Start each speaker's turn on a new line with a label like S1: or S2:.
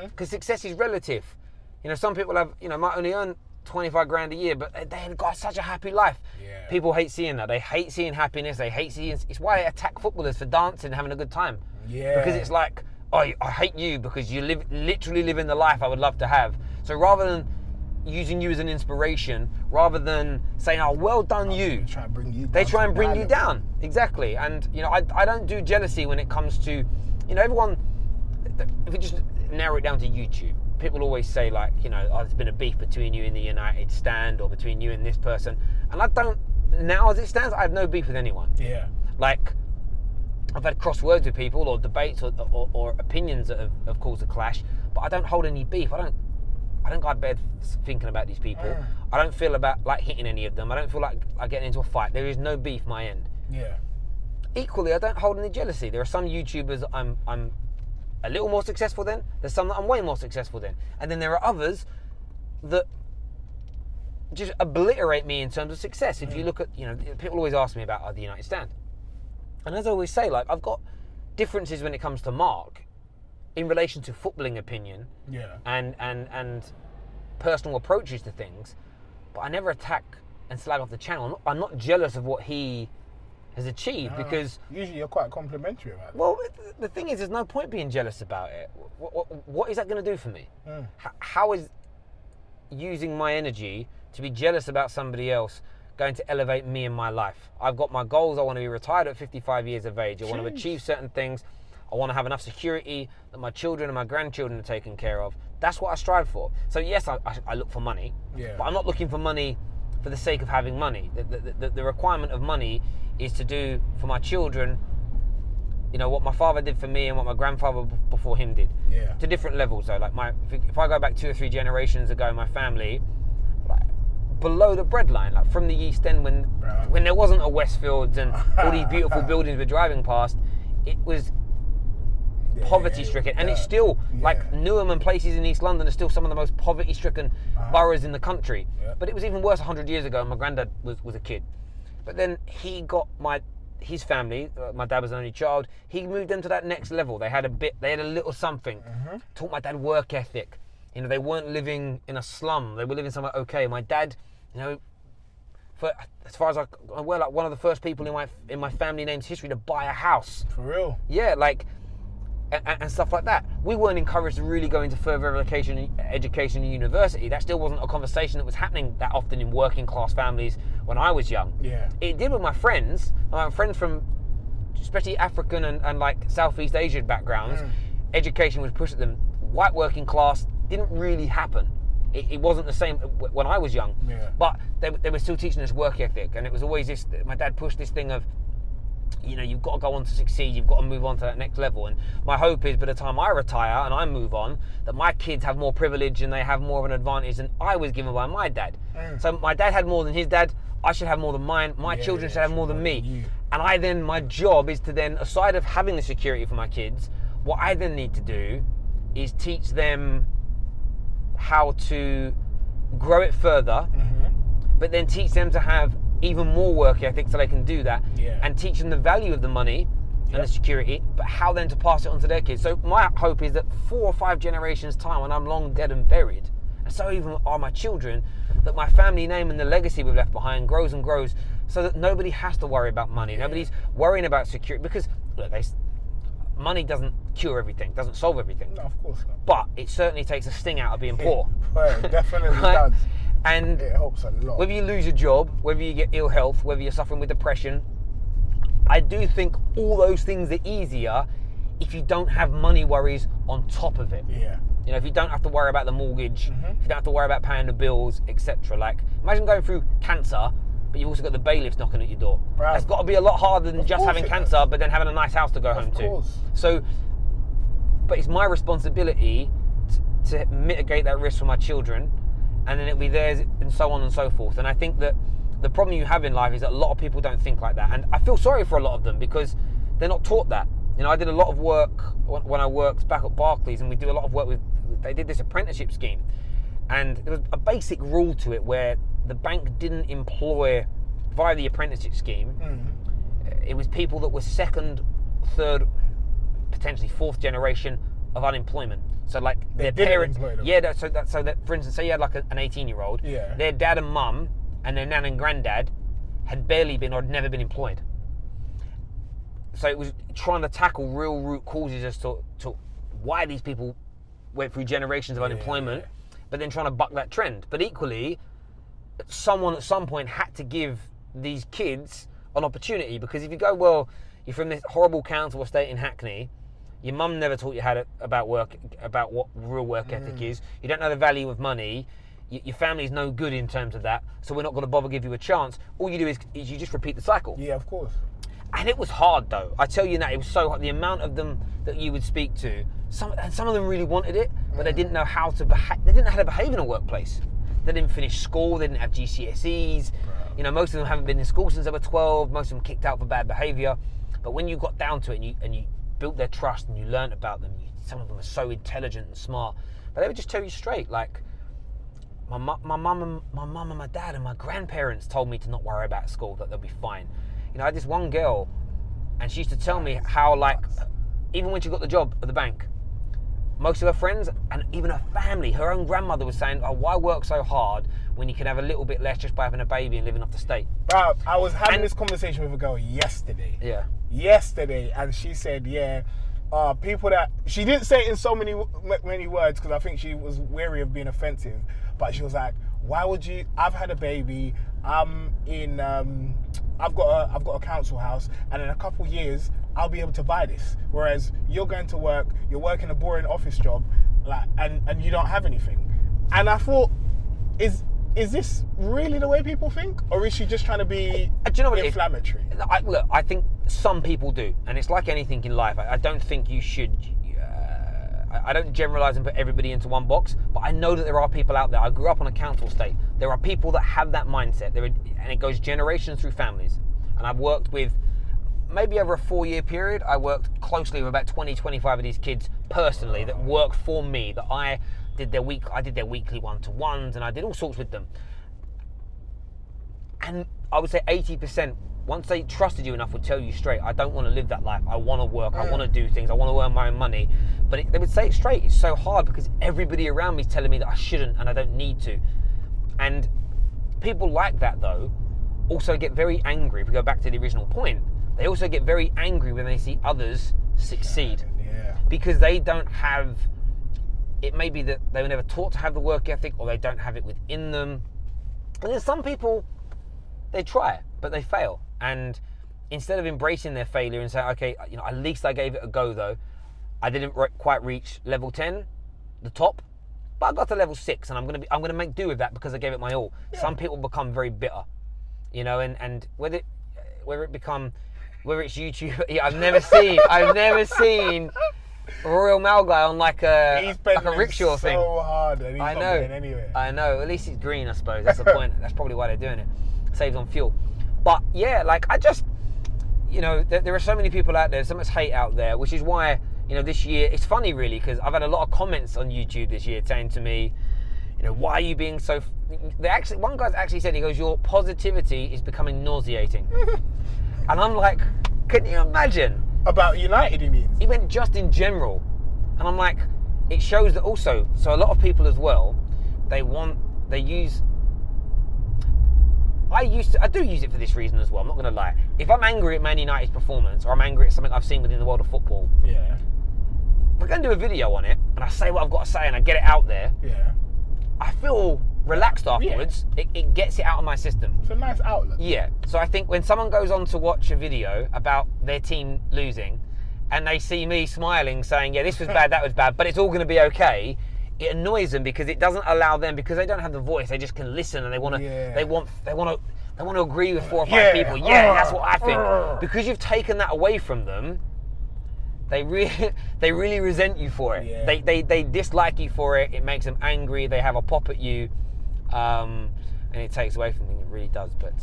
S1: Because success is relative. You know, some people have, might only earn 25 grand a year, but they've got such a happy life.
S2: Yeah.
S1: People hate seeing that. They hate seeing happiness. They hate seeing... It's why they attack footballers for dancing and having a good time.
S2: Yeah.
S1: Because it's like, I hate you because you literally live in the life I would love to have. So rather than using you as an inspiration, rather than saying, oh, well done you.
S2: They try and bring you down.
S1: They try and bring you down. Exactly. And, I don't do jealousy when it comes to, everyone, if you just narrow it down to YouTube, people always say like, there's been a beef between you and the United Stand or between you and this person. And I don't, now as it stands, I have no beef with anyone.
S2: Yeah.
S1: Like, I've had cross words with people or debates or opinions that have caused a clash, but I don't hold any beef. I don't go to bed thinking about these people. I don't feel about like hitting any of them. I don't feel like I get into a fight. There is no beef my end.
S2: Yeah.
S1: Equally, I don't hold any jealousy. There are some YouTubers I'm a little more successful than. There's some that I'm way more successful than. And then there are others that just obliterate me in terms of success. If you look at, people always ask me about the United Stand. And as I always say, like, I've got differences when it comes to Mark in relation to footballing opinion and personal approaches to things, but I never attack and slag off the channel. I'm not jealous of what he has achieved because...
S2: Usually you're quite complimentary about it.
S1: Well, the thing is, there's no point being jealous about it. What is that going to do for me? How is using my energy to be jealous about somebody else going to elevate me in my life? I've got my goals. I want to be retired at 55 years of age. I want to achieve certain things. I want to have enough security that my children and my grandchildren are taken care of. That's what I strive for. So yes, I look for money, but I'm not looking for money for the sake of having money. The requirement of money is to do for my children, what my father did for me and what my grandfather before him did.
S2: Yeah.
S1: To different levels though. Like if I go back 2 or 3 generations ago, my family, like, below the breadline, like from the East End when there wasn't a Westfields and all these beautiful buildings we're driving past, it was poverty-stricken, and it's still like Newham and places in East London are still some of the most poverty-stricken boroughs in the country. But it was even worse 100 years ago. And my granddad was a kid, but then he got his family. My dad was an only child. He moved them to that next level. They had a little something. Taught my dad work ethic. They weren't living in a slum. They were living somewhere okay. My dad, for as far as I'm aware, like one of the first people in my family name's history to buy a house.
S2: For real?
S1: Yeah, like. And stuff like that. We weren't encouraged to really go into further education and university. That still wasn't a conversation that was happening that often in working class families when I was young.
S2: Yeah.
S1: It did with my friends. My friends from especially African and like Southeast Asian backgrounds. Education was pushed at them. White working class didn't really happen. It wasn't the same when I was young.
S2: Yeah.
S1: But they were still teaching us work ethic, and it was always this. My dad pushed this thing of, you've got to go on to succeed, you've got to move on to that next level. And my hope is by the time I retire and I move on, that my kids have more privilege and they have more of an advantage than I was given by my dad. So my dad had more than his dad, I should have more than mine, my children should have more than me. And my job is to then, aside of having the security for my kids, what I then need to do is teach them how to grow it further, but then teach them to have even more work ethic so they can do that, and teach them the value of the money and the security, but how then to pass it on to their kids. So my hope is that 4 or 5 generations time, when I'm long dead and buried, and so even are my children, that my family name and the legacy we've left behind grows and grows, so that nobody has to worry about money. Nobody's worrying about security, because look, money doesn't cure everything, doesn't solve everything.
S2: No, of course not.
S1: But it certainly takes a sting out of being poor.
S2: Well, it definitely does.
S1: And
S2: it helps a lot.
S1: Whether you lose your job, whether you get ill health, whether you're suffering with depression, I do think all those things are easier if you don't have money worries on top of it.
S2: Yeah.
S1: If you don't have to worry about the mortgage, if you don't have to worry about paying the bills, etc. Like, imagine going through cancer, but you've also got the bailiffs knocking at your door.
S2: Right.
S1: That's got to be a lot harder than just having cancer, but then having a nice house to go home to.
S2: Of course.
S1: So, but it's my responsibility to mitigate that risk for my children, and then it'll be theirs, and so on and so forth. And I think that the problem you have in life is that a lot of people don't think like that. And I feel sorry for a lot of them because they're not taught that. I did a lot of work when I worked back at Barclays, and we do a lot of work they did this apprenticeship scheme. And there was a basic rule to it where the bank didn't employ, via the apprenticeship scheme, it was people that were 2nd, 3rd, potentially 4th generation of unemployment. So like their
S2: didn't
S1: parents,
S2: employ them.
S1: yeah. So that for instance, say you had like an 18-year-old,
S2: Yeah.
S1: their dad and mum and their nan and granddad had barely been or had never been employed. So it was trying to tackle real root causes as to why these people went through generations of unemployment, but then trying to buck that trend. But equally, someone at some point had to give these kids an opportunity, because if you go, well, you're from this horrible council estate in Hackney, your mum never taught you about work, about what real work ethic is, you don't know the value of money, your family's no good in terms of that, so we're not going to bother give you a chance. All you do is you just repeat the cycle.
S2: Yeah, of course.
S1: And it was hard though. I tell you that, it was so hard. The amount of them that you would speak to, some of them really wanted it, but they didn't know how to behave. They didn't know how to behave in a workplace. They didn't finish school. They didn't have GCSEs. You know, most of them haven't been in school since they were 12. Most of them kicked out for bad behaviour. But when you got down to it and you built their trust and you learned about them, some of them are so intelligent and smart. But they would just tell you straight, like, my mum and my dad and my grandparents told me to not worry about school, that they'll be fine. You know, I had this one girl, and she used to tell me how, like, even when she got the job at the bank, most of her friends and even her family, her own grandmother was saying, oh, why work so hard when you can have a little bit less just by having a baby and living off the state?
S2: I was having this conversation with a girl yesterday.
S1: Yeah.
S2: Yesterday, and she said, people that, she didn't say it in so many words, because I think she was wary of being offensive, but she was like, why would you, I've had a baby, I've got a council house, and in a couple years I'll be able to buy this. Whereas you're going to work, you're working a boring office job, like, and you don't have anything. And I thought, is this really the way people think, or is she just trying to be
S1: Do you know what
S2: inflammatory?
S1: Look, I think some people do, and it's like anything in life. I don't think you should. I don't generalise and put everybody into one box, but I know that there are people out there. I grew up on a council estate. There are people that have that mindset, and it goes generations through families. And I've worked with, maybe over a 4-year period, I worked closely with about 20, 25 of these kids personally that worked for me, that I did their weekly one-to-ones, and I did all sorts with them. And I would say 80%, once they trusted you enough, would tell you straight, I don't want to live that life. I want to work. I want to do things. I want to earn my own money. But they would say it straight. It's so hard because everybody around me is telling me that I shouldn't and I don't need to. And people like that, though, also get very angry. If we go back to the original point, they also get very angry when they see others succeed.
S2: Yeah.
S1: Because they don't have, it may be that they were never taught to have the work ethic, or they don't have it within them. And then some people, they try it, but they fail. And instead of embracing their failure and saying, okay, you know, at least I gave it a go though. I didn't quite reach level 10, the top, but I got to level 6, and I'm gonna make do with that because I gave it my all. Yeah. Some people become very bitter, you know, and whether it's YouTube, yeah, I've never seen a Royal Mail guy on like a rickshaw thing.
S2: So hard, and he's not going anywhere.
S1: I know. At least it's green, I suppose. That's the point. That's probably why they're doing it. Saves on fuel. But yeah, like I just, you know, there are so many people out there, so much hate out there, which is why, you know, this year, it's funny really, because I've had a lot of comments on YouTube this year saying to me, you know, why are you being so, one guy's actually said, he goes, your positivity is becoming nauseating. And I'm like, can you imagine?
S2: About United, he means?
S1: He went just in general. And I'm like, it shows that also, so a lot of people as well, I do use it for this reason as well, I'm not going to lie. If I'm angry at Man United's performance, or I'm angry at something I've seen within the world of football,
S2: yeah,
S1: if I go and do a video on it, and I say what I've got to say, and I get it out there,
S2: yeah,
S1: I feel relaxed afterwards. Yeah. It gets it out of my system.
S2: It's a nice outlet.
S1: Yeah, so I think when someone goes on to watch a video about their team losing, and they see me smiling saying, yeah, this was bad, that was bad, but it's all going to be okay, it annoys them because it doesn't allow them, because they don't have the voice, they just can listen, and they want to agree with 4 or 5 people. Yeah, that's what I think. Because you've taken that away from them, they really resent you for it.
S2: Yeah.
S1: They dislike you for it. It makes them angry. They have a pop at you, and it takes away from them. It really does. But